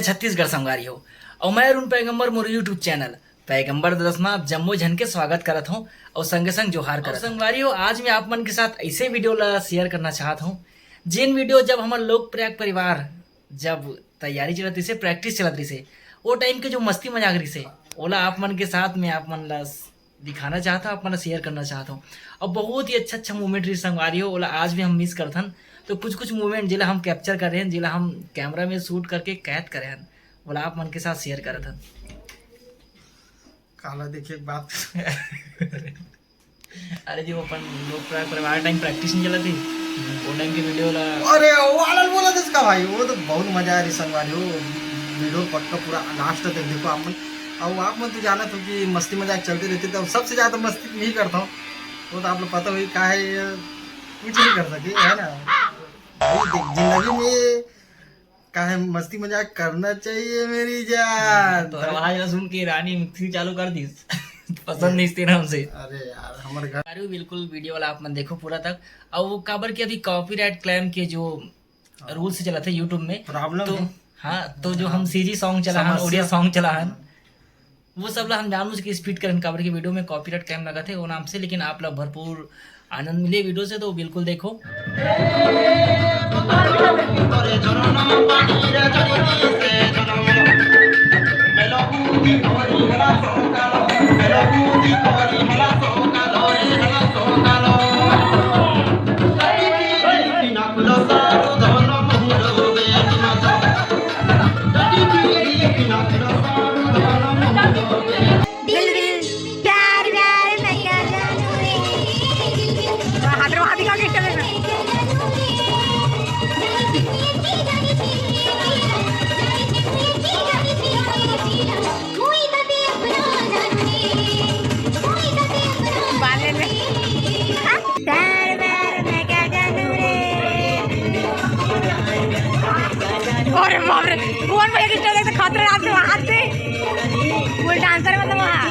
छत्तीसगढ़ संगवारी हो और मैं अरुण पैगंबर मोर यूट्यूब चैनल पैगंबर दसमा जम्मो झन के स्वागत करत हूँ और संगे संग जोहार करत संगवारी हो। आज मैं आप मन के साथ ऐसे वीडियो ला शेयर करना चाहता हूँ जिन वीडियो जब हमार लोक प्रयाग परिवार जब तैयारी चलत रही से प्रैक्टिस चलत रही से वो टाइम के जो मस्ती मजाक रही से ओला आप मन के साथ में आप मन ला दिखाना चाहता हूँ, आप मन शेयर करना चाहता हूँ और बहुत ही अच्छा मोमेंट रही संगवारी हो। ओला आज भी हम मिस करथन तो कुछ मोमेंट जिला हम कैप्चर कर रहे हैं, जिला हम कैमरा में शूट करके कैद करे हैं, बोला आप मन के साथ शेयर करत हन। काला देखिए बात अरे जी वो अपन लोग परिवार टाइम प्रैक्टिस नहीं चला थी वो टाइम की वीडियो ला। अरे वाला बोला था इसका भाई, वो तो बहुत मजा आ रही संगवारी हो। वीडियो पक्का पूरा लास्ट तक देखो आप मन। और आप मन तो जाना तो कि मस्ती मजाक चलती रहती तो सबसे ज़्यादा मस्ती नहीं करता हूँ, वो तो आप लोग पता हुई का है कुछ नहीं कर सके है ना। जिंदगी में का है मस्ती मजाक करना चाहिए मेरी जान। तो आवाज सुन के रानी मिक्सी चालू कर दी पसंद नहीं थी ना हमसे। अरे यार हमारे घर बिल्कुल वीडियो वाला आप मन देखो पूरा तक। और वो काबर की अभी कॉपीराइट क्लेम के जो रूल से चला था यूट्यूब में प्रॉब्लम तो हाँ तो जो हम सीजी सॉन्ग चला हन ओडिया सॉन्ग चला हन वो सब ला हम जानबूझ के स्पीड करन काबर की वीडियो में कॉपीराइट क्लेम लगा थे वो नाम से। लेकिन आप लोग भरपूर आनंद मिले वीडियो से तो बिल्कुल देखो। अरे बाप रे कौन भैया की स्टाइल है खतरे आपसे हाथ से फुल डांसर मतलब वहाँ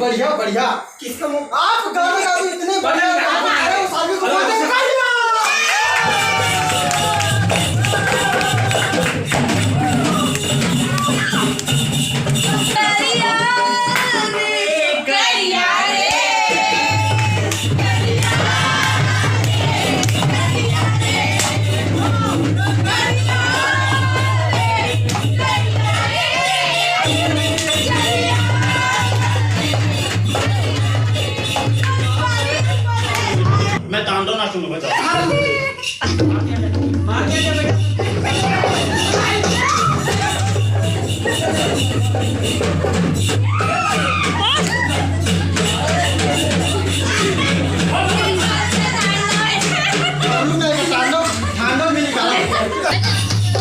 बढ़िया बढ़िया किसका आप गाना गा दो इतने बढ़िया गाना है उस आदमी को बोलते हैं बढ़िया। सुनो बचाओ मार दिया बेटा तांडव में निकाला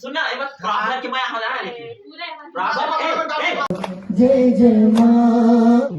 सुनना एक बार प्रार्थना की मैं यहाँ जाना है प्रार्थना जय जय माँ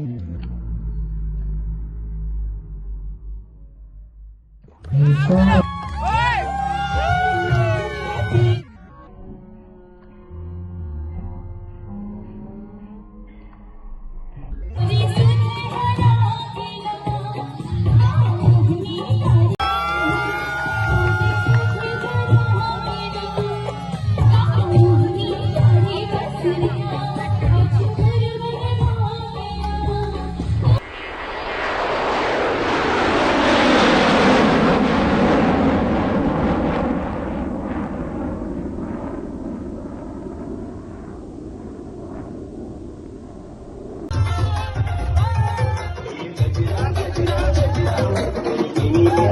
ये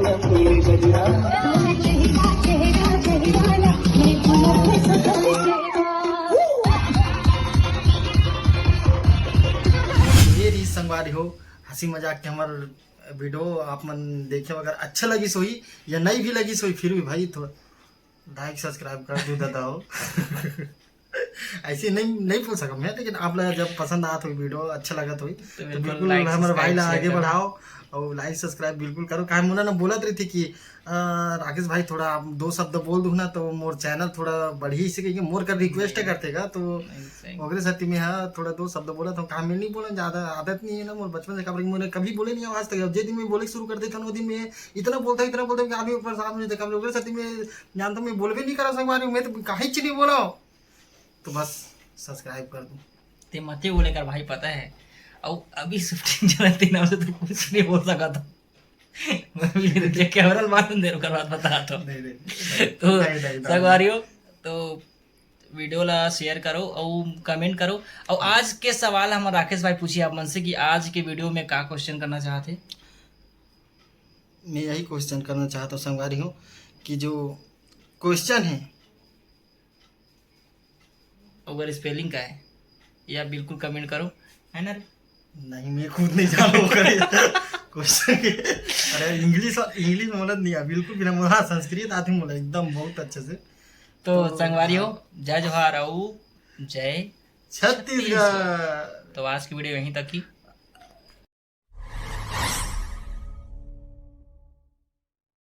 रीत संगवारी हो हंसी मजाक के हमार वीडियो आप मन देखे अगर अच्छा लगी सोई या नहीं भी लगी सोई फिर भी भाई थोड़ा लाइक सब्सक्राइब कर दो दादा हो ऐसे नहीं बोल सकता मैं, लेकिन आप लोग जब पसंद आत हो वीडियो अच्छा लगा तो बिल्कुल like, हमारे भाई ला subscribe, आगे share बढ़ाओ और लाइक सब्सक्राइब बिल्कुल करो। काहे मुना ना बोलत रही थी कि राकेश भाई थोड़ा आप 2 शब्द बोल दो ना तो मोर चैनल थोड़ा बढ़ी से कहिए मोर का रिक्वेस्ट करतेगा तो ओकरे साथी में हाँ थोड़ा 2 शब्द बोला था। कहा मैं नहीं बोला, ज्यादा आदत नहीं है ना मोर बचपन से मैंने कभी बोले नहीं आज तक। जे दिन में बोले शुरू कर देता ना दिन में इतना बोलता कि आदमी ऊपर साथ में देखा ओकरे साथी में जानता मैं बोलबे नहीं करा संगवारी मैं तो काहे चीज नहीं बोला तो बस सब्सक्राइब कर दूं ते मते बोले कर भाई पता है और अभी शिफ्टिंग चलती ना से तो कुछ नहीं बोल सका था मैं भी देख कैमरा मालूम देर कर बात बता तो नहीं तो नहीं। संगवारियों तो वीडियो ला शेयर करो और कमेंट करो। और आज के सवाल हम राकेश भाई पूछिए आप मन से कि आज के वीडियो में क्या क्वेश्चन करना चाहते। मैं यही क्वेश्चन करना चाहता हूँ संगवारी हूँ कि जो क्वेश्चन है अगर स्पेलिंग का है या बिल्कुल कमेंट करो है ना रे? नहीं मैं खुद नहीं जानो क्वेश्चन अरे इंग्लिश में मदद नहीं है बिल्कुल बिना मुझे संस्कृत आती मोला एकदम बहुत अच्छे से। तो संगवारियों जय जोहार और जय छत्तीसगढ़। तो आज की वीडियो यहीं तक ही।